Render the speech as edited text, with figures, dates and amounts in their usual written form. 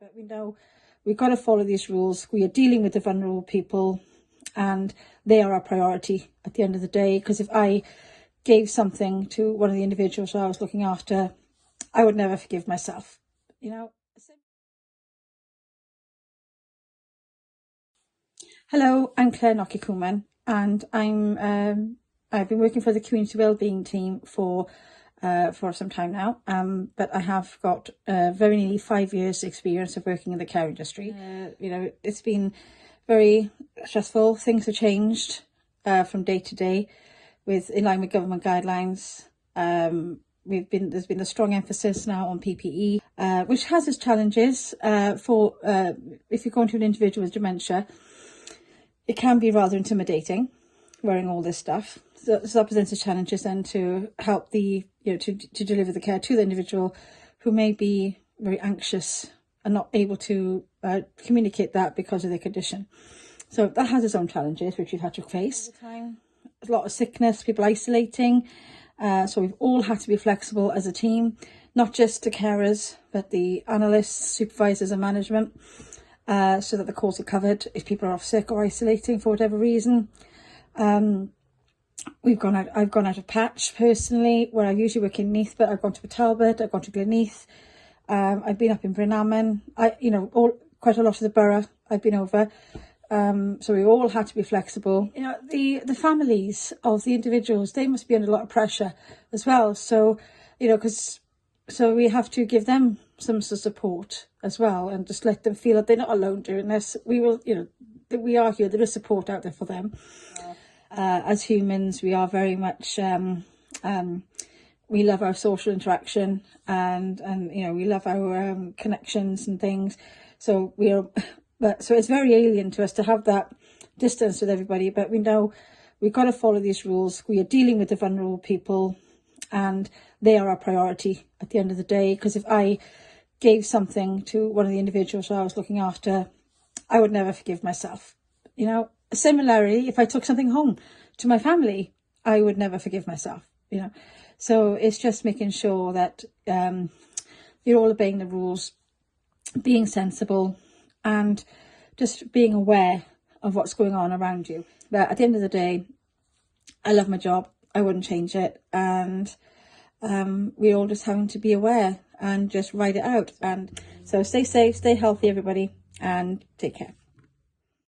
But we know we've got to follow these rules. We are dealing with the vulnerable people and they are our priority at the end of the day. Because if I gave something to one of the individuals I was looking after, I would never forgive myself, you know. Hello, I'm Claire Nocky-Cooman and I've been working for the community wellbeing team for some time now, but I have got very nearly 5 years experience of working in the care industry. You know, it's been very stressful. Things have changed from day to day in line with government guidelines. There's been a strong emphasis now on PPE, which has its challenges for if you're going to an individual with dementia. It can be rather intimidating wearing all this stuff. So that presents its challenges then to help to deliver the care to the individual who may be very anxious and not able to communicate that because of their condition. So that has its own challenges, which we've had to face. A lot of sickness, people isolating. So we've all had to be flexible as a team, not just the carers, but the analysts, supervisors and management, so that the calls are covered if people are off sick or isolating for whatever reason. I've gone out of patch personally, where I usually work in Neath, but I've gone to Talbot, I've gone to Gleneath, I've been up in Brynaman, quite a lot of the borough I've been over. So we all had to be flexible. You know, the families of the individuals, they must be under a lot of pressure as well. So, you know, so we have to give them some sort of support as well, and just let them feel that they're not alone doing this. We will, you know, that we are here. There is support out there for them. As humans, we are very much, we love our social interaction and you know, we love our connections and things. So so it's very alien to us to have that distance with everybody, but we know we've got to follow these rules. We are dealing with the vulnerable people and they are our priority at the end of the day. Because if I gave something to one of the individuals I was looking after, I would never forgive myself, you know. Similarly, if I took something home to my family, I would never forgive myself, you know. So it's just making sure that you're all obeying the rules, being sensible and just being aware of what's going on around you. But at the end of the day, I love my job. I wouldn't change it. And we're all just having to be aware and just ride it out. And so stay safe, stay healthy, everybody, and take care.